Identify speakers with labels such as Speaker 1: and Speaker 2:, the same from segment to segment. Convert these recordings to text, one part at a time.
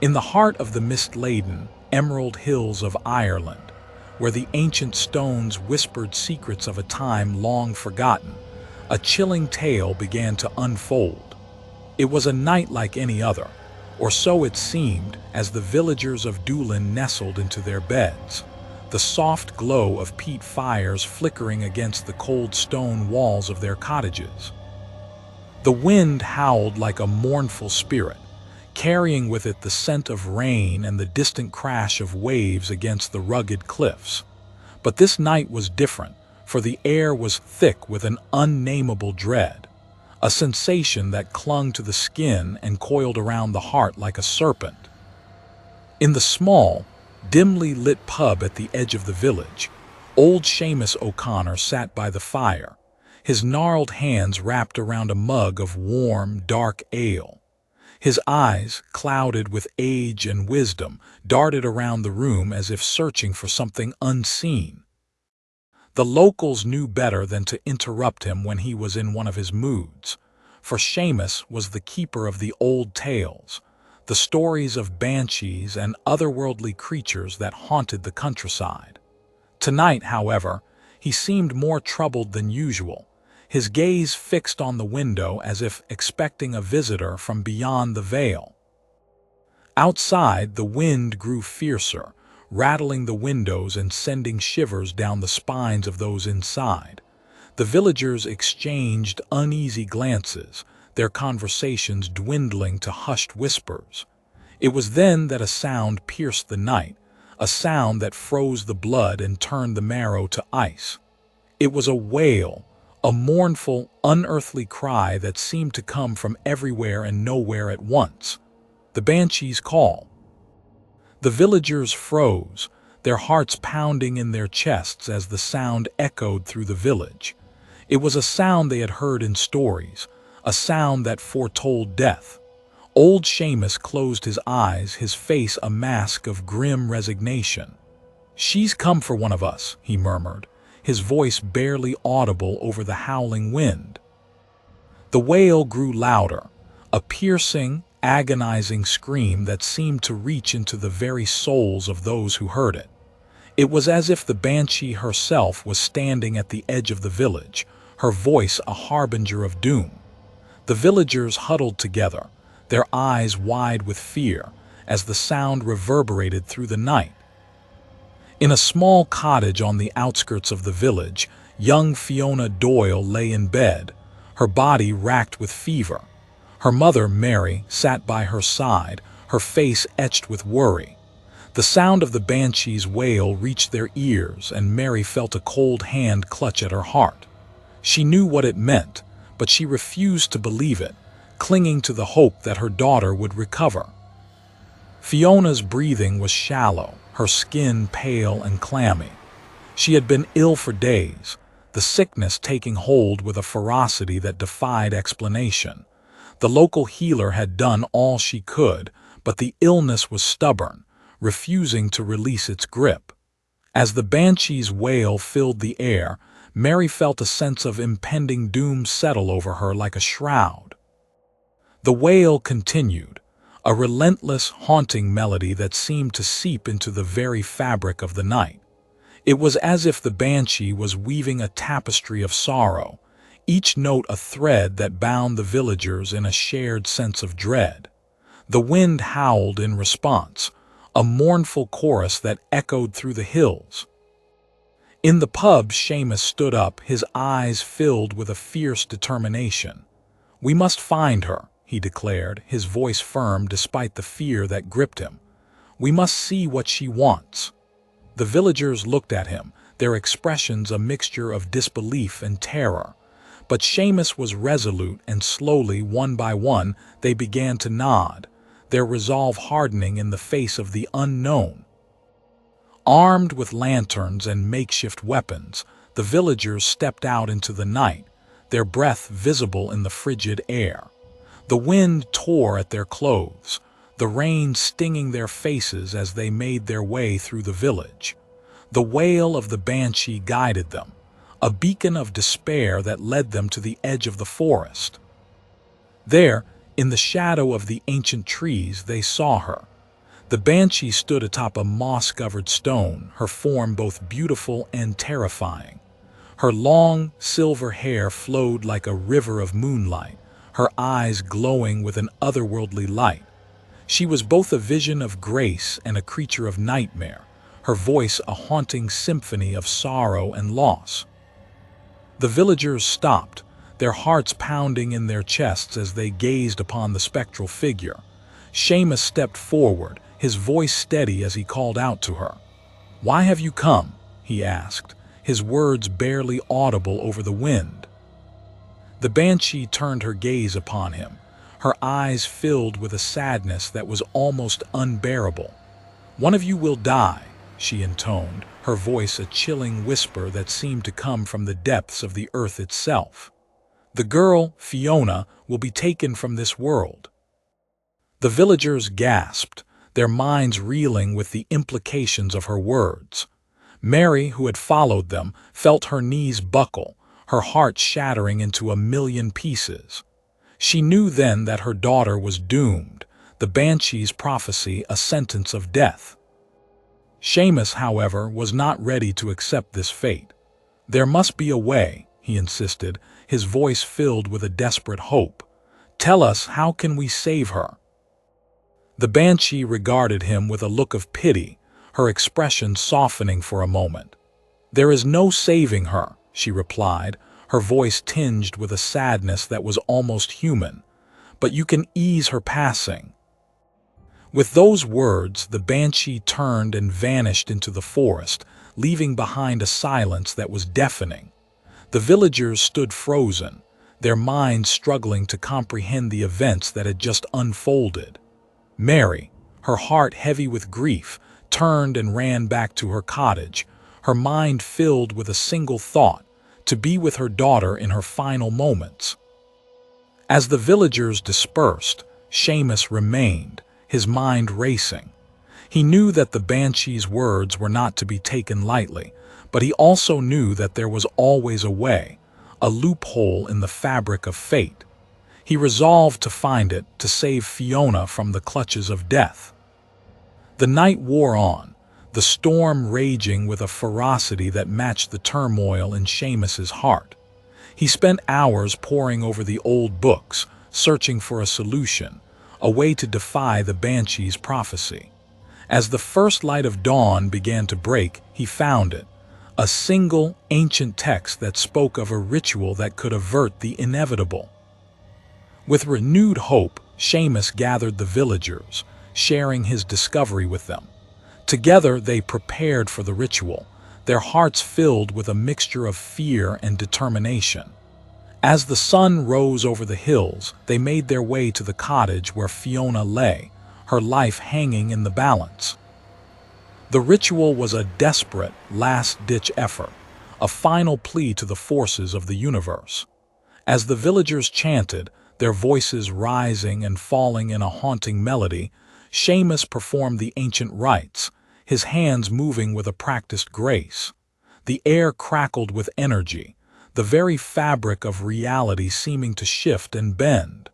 Speaker 1: In the heart of the mist-laden, emerald hills of Ireland, where the ancient stones whispered secrets of a time long forgotten, a chilling tale began to unfold. It was a night like any other, or so it seemed as the villagers of Doolin nestled into their beds, the soft glow of peat fires flickering against the cold stone walls of their cottages. The wind howled like a mournful spirit, carrying with it the scent of rain and the distant crash of waves against the rugged cliffs. But this night was different, for the air was thick with an unnameable dread, a sensation that clung to the skin and coiled around the heart like a serpent. In the small, dimly lit pub at the edge of the village, old Seamus O'Connor sat by the fire, his gnarled hands wrapped around a mug of warm, dark ale. His eyes, clouded with age and wisdom, darted around the room as if searching for something unseen. The locals knew better than to interrupt him when he was in one of his moods, for Seamus was the keeper of the old tales, the stories of banshees and otherworldly creatures that haunted the countryside. Tonight, however, he seemed more troubled than usual, his gaze fixed on the window as if expecting a visitor from beyond the veil. Outside, the wind grew fiercer, rattling the windows and sending shivers down the spines of those inside. The villagers exchanged uneasy glances, their conversations dwindling to hushed whispers. It was then that a sound pierced the night, a sound that froze the blood and turned the marrow to ice. It was a wail, a mournful, unearthly cry that seemed to come from everywhere and nowhere at once. The Banshee's call. The villagers froze, their hearts pounding in their chests as the sound echoed through the village. It was a sound they had heard in stories, a sound that foretold death. Old Seamus closed his eyes, his face a mask of grim resignation. "She's come for one of us," he murmured, his voice barely audible over the howling wind. The wail grew louder, a piercing, agonizing scream that seemed to reach into the very souls of those who heard it. It was as if the Banshee herself was standing at the edge of the village, her voice a harbinger of doom. The villagers huddled together, their eyes wide with fear, as the sound reverberated through the night. In a small cottage on the outskirts of the village, young Fiona Doyle lay in bed, her body racked with fever. Her mother, Mary, sat by her side, her face etched with worry. The sound of the Banshee's wail reached their ears, and Mary felt a cold hand clutch at her heart. She knew what it meant, but she refused to believe it, clinging to the hope that her daughter would recover. Fiona's breathing was shallow, her skin pale and clammy. She had been ill for days, the sickness taking hold with a ferocity that defied explanation. The local healer had done all she could, but the illness was stubborn, refusing to release its grip. As the Banshee's wail filled the air, Mary felt a sense of impending doom settle over her like a shroud. The wail continued, a relentless, haunting melody that seemed to seep into the very fabric of the night. It was as if the Banshee was weaving a tapestry of sorrow, each note a thread that bound the villagers in a shared sense of dread. The wind howled in response, a mournful chorus that echoed through the hills. In the pub, Seamus stood up, his eyes filled with a fierce determination. "We must find her," he declared, his voice firm despite the fear that gripped him. "We must see what she wants." The villagers looked at him, their expressions a mixture of disbelief and terror. But Seamus was resolute, and slowly, one by one, they began to nod, their resolve hardening in the face of the unknown. Armed with lanterns and makeshift weapons, the villagers stepped out into the night, their breath visible in the frigid air. The wind tore at their clothes, the rain stinging their faces as they made their way through the village. The wail of the Banshee guided them, a beacon of despair that led them to the edge of the forest. There, in the shadow of the ancient trees, they saw her, The Banshee stood atop a moss-covered stone, her form both beautiful and terrifying. Her long, silver hair flowed like a river of moonlight, her eyes glowing with an otherworldly light. She was both a vision of grace and a creature of nightmare, her voice a haunting symphony of sorrow and loss. The villagers stopped, their hearts pounding in their chests as they gazed upon the spectral figure. Seamus stepped forward, his voice steady as he called out to her. "Why have you come?" he asked, his words barely audible over the wind. The Banshee turned her gaze upon him, her eyes filled with a sadness that was almost unbearable. "One of you will die," she intoned, her voice a chilling whisper that seemed to come from the depths of the earth itself. "The girl, Fiona, will be taken from this world." The villagers gasped, their minds reeling with the implications of her words. Mary, who had followed them, felt her knees buckle, her heart shattering into a million pieces. She knew then that her daughter was doomed, the Banshee's prophecy a sentence of death. Seamus, however, was not ready to accept this fate. "There must be a way," he insisted, his voice filled with a desperate hope. "Tell us, how can we save her?" The Banshee regarded him with a look of pity, her expression softening for a moment. "There is no saving her," she replied, her voice tinged with a sadness that was almost human. "But you can ease her passing." With those words, the Banshee turned and vanished into the forest, leaving behind a silence that was deafening. The villagers stood frozen, their minds struggling to comprehend the events that had just unfolded. Mary, her heart heavy with grief, turned and ran back to her cottage, her mind filled with a single thought: to be with her daughter in her final moments. As the villagers dispersed, Seamus remained, his mind racing. He knew that the Banshee's words were not to be taken lightly, but he also knew that there was always a way, a loophole in the fabric of fate. He resolved to find it, to save Fiona from the clutches of death. The night wore on, the storm raging with a ferocity that matched the turmoil in Seamus's heart. He spent hours poring over the old books, searching for a solution, a way to defy the Banshee's prophecy. As the first light of dawn began to break, he found it, a single, ancient text that spoke of a ritual that could avert the inevitable. With renewed hope, Seamus gathered the villagers, sharing his discovery with them. Together they prepared for the ritual, their hearts filled with a mixture of fear and determination. As the sun rose over the hills, they made their way to the cottage where Fiona lay, her life hanging in the balance. The ritual was a desperate, last-ditch effort, a final plea to the forces of the universe. As the villagers chanted, their voices rising and falling in a haunting melody, Seamus performed the ancient rites, his hands moving with a practiced grace. The air crackled with energy, the very fabric of reality seeming to shift and bend.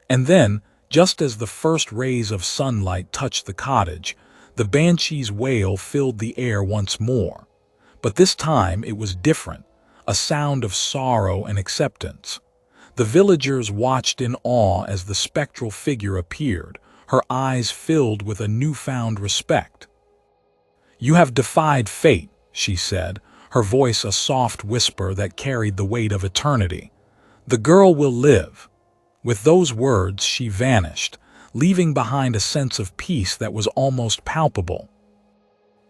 Speaker 1: And then, just as the first rays of sunlight touched the cottage, the Banshee's wail filled the air once more. But this time it was different, a sound of sorrow and acceptance. The villagers watched in awe as the spectral figure appeared, her eyes filled with a newfound respect. "You have defied fate," she said, her voice a soft whisper that carried the weight of eternity. "The girl will live." With those words she vanished, leaving behind a sense of peace that was almost palpable.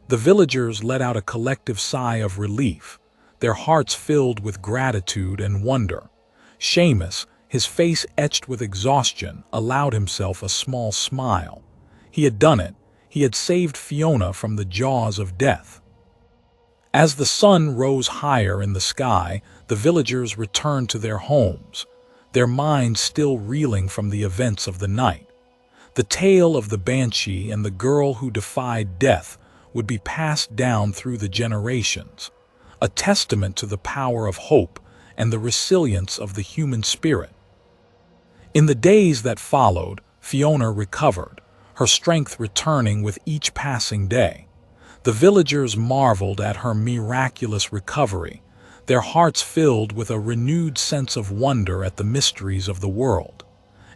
Speaker 1: The villagers let out a collective sigh of relief, their hearts filled with gratitude and wonder. Seamus, his face etched with exhaustion, allowed himself a small smile. He had done it. He had saved Fiona from the jaws of death. As the sun rose higher in the sky, the villagers returned to their homes, their minds still reeling from the events of the night. The tale of the Banshee and the girl who defied death would be passed down through the generations, a testament to the power of hope and the resilience of the human spirit. In the days that followed, Fiona recovered, her strength returning with each passing day. The villagers marveled at her miraculous recovery, their hearts filled with a renewed sense of wonder at the mysteries of the world.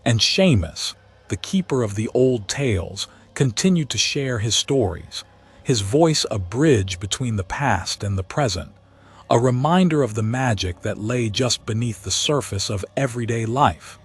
Speaker 1: And Seamus, the keeper of the old tales, continued to share his stories, his voice a bridge between the past and the present, a reminder of the magic that lay just beneath the surface of everyday life.